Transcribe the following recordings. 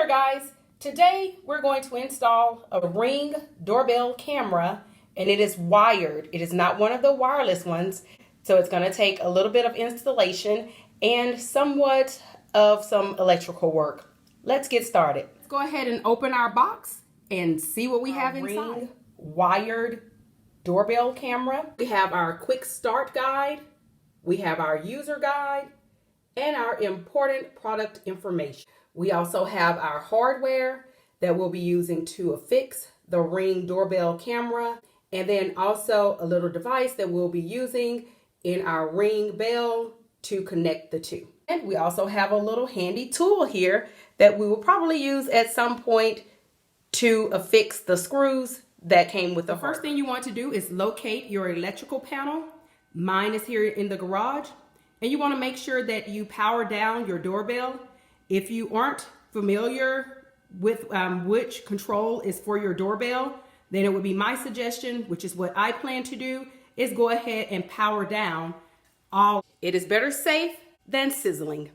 guys, today we're going to install a Ring doorbell camera, and it is wired. It is not one of the wireless ones, so it's going to take a little bit of installation and somewhat of some electrical work. Let's get started. Let's go ahead and open our box and see what we have inside. Ring wired doorbell camera. We have our quick start guide, we have our user guide, and our important product information. We also have our hardware that we'll be using to affix the Ring doorbell camera, and then also a little device that we'll be using in our Ring bell to connect the two. And we also have a little handy tool here that we will probably use at some point to affix the screws that came with the hardware. First thing you want to do is locate your electrical panel. Mine is here in the garage, and you want to make sure that you power down your doorbell. If you aren't familiar with which control is for your doorbell, then it would be my suggestion, which is what I plan to do, is go ahead and power down all. It is better safe than sizzling.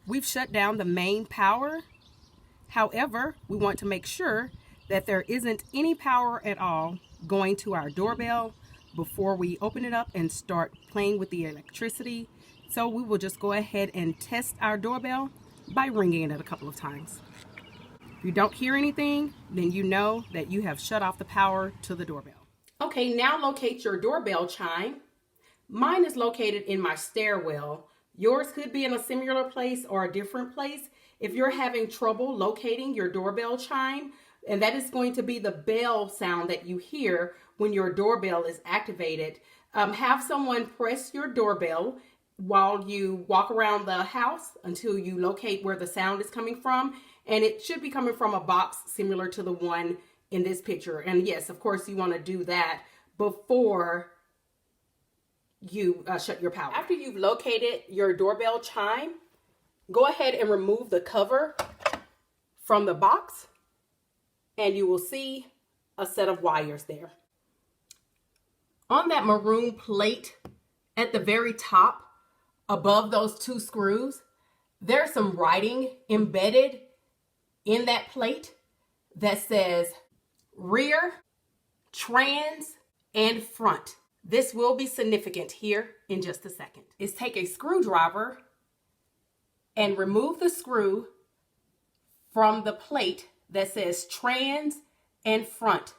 We've shut down the main power. However, we want to make sure that there isn't any power at all going to our doorbell before we open it up and start playing with the electricity. So we will just go ahead and test our doorbell by ringing it a couple of times. If you don't hear anything, then you know that you have shut off the power to the doorbell. Okay, now locate your doorbell chime. Mine is located in my stairwell. Yours could be in a similar place or a different place. If you're having trouble locating your doorbell chime, and that is going to be the bell sound that you hear when your doorbell is activated, have someone press your doorbell while you walk around the house until you locate where the sound is coming from. And it should be coming from a box similar to the one in this picture. And yes, of course, you want to do that before you shut your power. After you've located your doorbell chime, go ahead and remove the cover from the box, and you will see a set of wires there. On that maroon plate at the very top, above those two screws, there's some writing embedded in that plate that says rear, trans, and front. This will be significant here in just a second. Is take a screwdriver and remove the screw from the plate that says trans and front.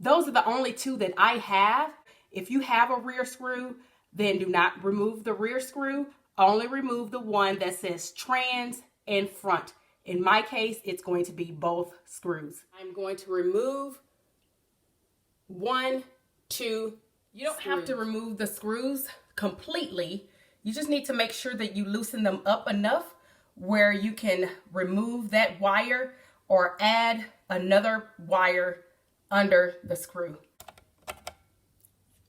Those are the only two that I have. If you have a rear screw, then do not remove the rear screw. Only remove the one that says trans and front. In my case, it's going to be both screws. I'm going to remove 1, 2. You don't have to remove the screws completely. You just need to make sure that you loosen them up enough where you can remove that wire or add another wire under the screw.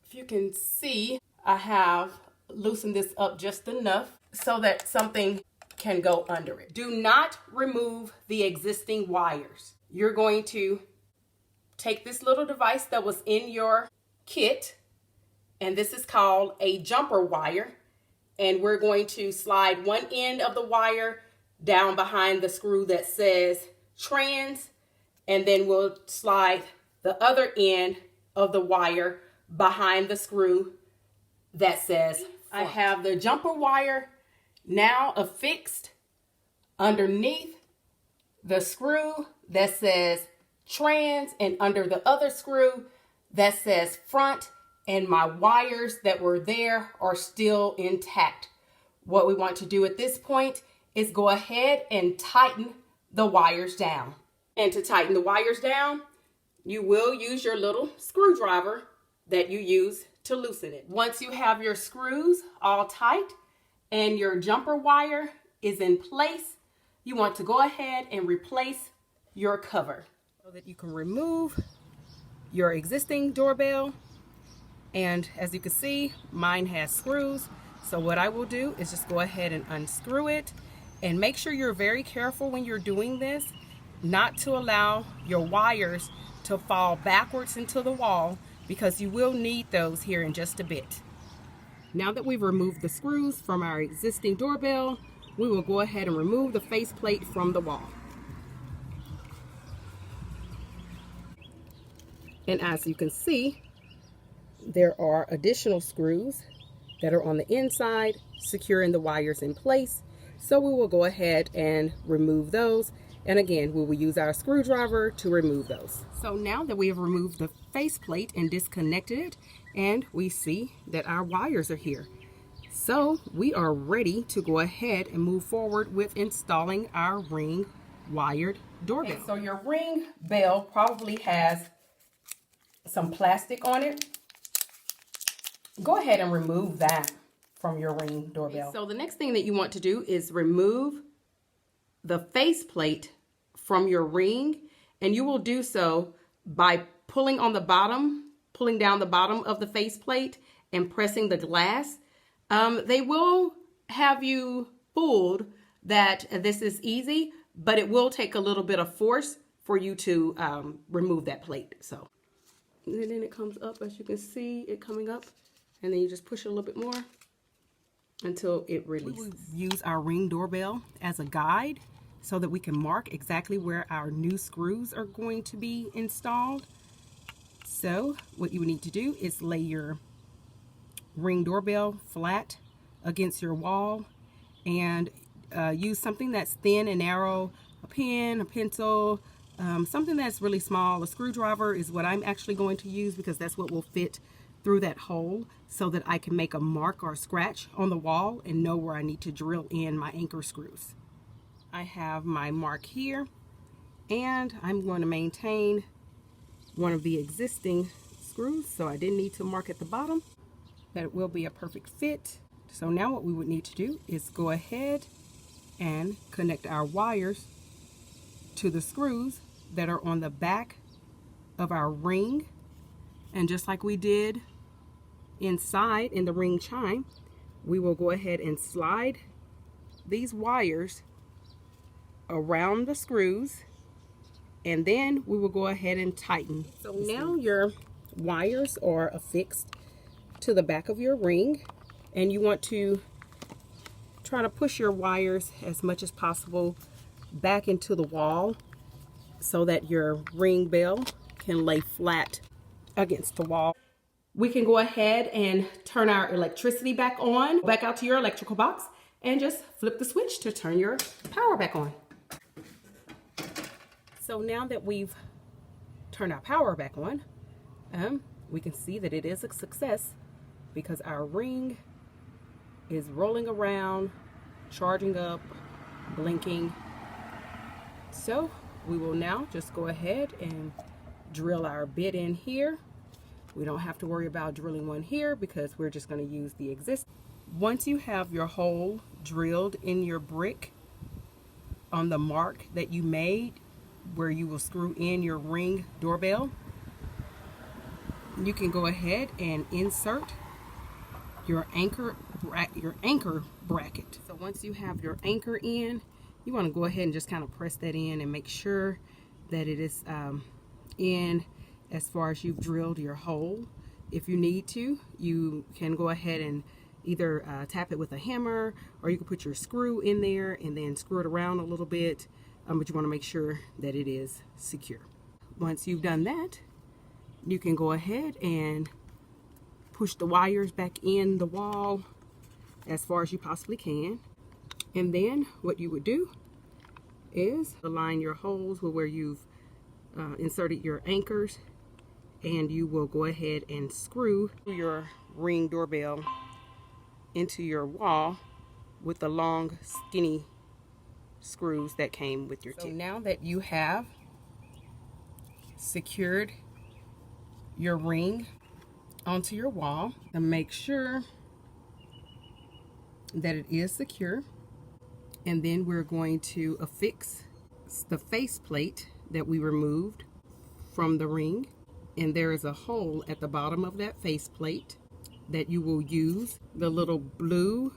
If you can see, I have loosened this up just enough so that something can go under it. Do not remove the existing wires. You're going to take this little device that was in your kit, and this is called a jumper wire, and we're going to slide one end of the wire down behind the screw that says trans, and then we'll slide the other end of the wire behind the screw that says front. I have the jumper wire now affixed underneath the screw that says trans and under the other screw that says front, and my wires that were there are still intact. What we want to do at this point is go ahead and tighten the wires down. And to tighten the wires down, you will use your little screwdriver that you use to loosen it. Once you have your screws all tight and your jumper wire is in place, you want to go ahead and replace your cover so that you can remove your existing doorbell. And as you can see, mine has screws. So what I will do is just go ahead and unscrew it, and make sure you're very careful when you're doing this, not to allow your wires to fall backwards into the wall, because you will need those here in just a bit. Now that we've removed the screws from our existing doorbell, we will go ahead and remove the faceplate from the wall. And as you can see, there are additional screws that are on the inside securing the wires in place. So we will go ahead and remove those. And again, we will use our screwdriver to remove those. So now that we have removed the faceplate and disconnected it, and we see that our wires are here. So we are ready to go ahead and move forward with installing our Ring wired doorbell. And so your Ring bell probably has some plastic on it. Go ahead and remove that from your Ring doorbell. So the next thing that you want to do is remove the faceplate from your Ring, and you will do so by pulling on the bottom, pulling down the bottom of the faceplate and pressing the glass. They will have you fooled that this is easy, but it will take a little bit of force for you to remove that plate. So, and then it comes up, as you can see it coming up, and then you just push it a little bit more until it releases. We use our Ring doorbell as a guide so that we can mark exactly where our new screws are going to be installed. So what you would need to do is lay your Ring doorbell flat against your wall and use something that's thin and narrow, a pen, a pencil, something that's really small. A screwdriver is what I'm actually going to use because that's what will fit through that hole so that I can make a mark or a scratch on the wall and know where I need to drill in my anchor screws. I have my mark here, and I'm going to maintain one of the existing screws, so I didn't need to mark at the bottom. That will be a perfect fit. So now what we would need to do is go ahead and connect our wires to the screws that are on the back of our Ring. And just like we did inside in the Ring chime, we will go ahead and slide these wires around the screws, and then we will go ahead and tighten. So now your wires are affixed to the back of your Ring, and you want to try to push your wires as much as possible back into the wall so that your Ring bell can lay flat against the wall. We can go ahead and turn our electricity back on, back out to your electrical box, and just flip the switch to turn your power back on. So now that we've turned our power back on, we can see that it is a success because our Ring is rolling around, charging up, blinking. So we will now just go ahead and drill our bit in here. We don't have to worry about drilling one here because we're just going to use the existing. Once you have your hole drilled in your brick on the mark that you made where you will screw in your Ring doorbell, you can go ahead and insert your anchor bracket. So once you have your anchor in, you want to go ahead and just kind of press that in and make sure that it is in as far as you've drilled your hole. If you need to, you can go ahead and either tap it with a hammer, or you can put your screw in there and then screw it around a little bit, but you want to make sure that it is secure. Once you've done that, you can go ahead and push the wires back in the wall as far as you possibly can. And then what you would do is align your holes with where you've inserted your anchors, and you will go ahead and screw your Ring doorbell into your wall with the long skinny screws that came with your kit. So now that you have secured your Ring onto your wall, and make sure that it is secure, and then we're going to affix the faceplate that we removed from the Ring, and there is a hole at the bottom of that faceplate that you will use the little blue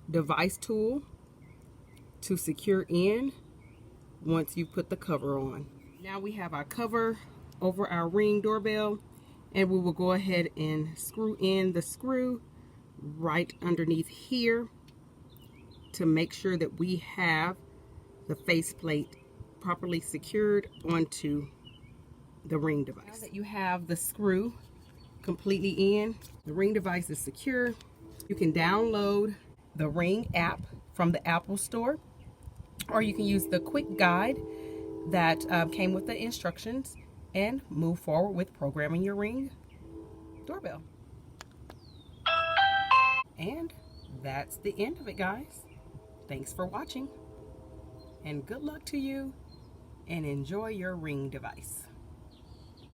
device tool to secure in once you put the cover on. Now we have our cover over our Ring doorbell, and we will go ahead and screw in the screw right underneath here to make sure that we have the faceplate properly secured onto the Ring device. Now that you have the screw completely in, the Ring device is secure. You can download the Ring app from the Apple Store, or you can use the quick guide that came with the instructions and move forward with programming your Ring doorbell. And that's the end of it, guys. Thanks for watching, and good luck to you, and enjoy your Ring device.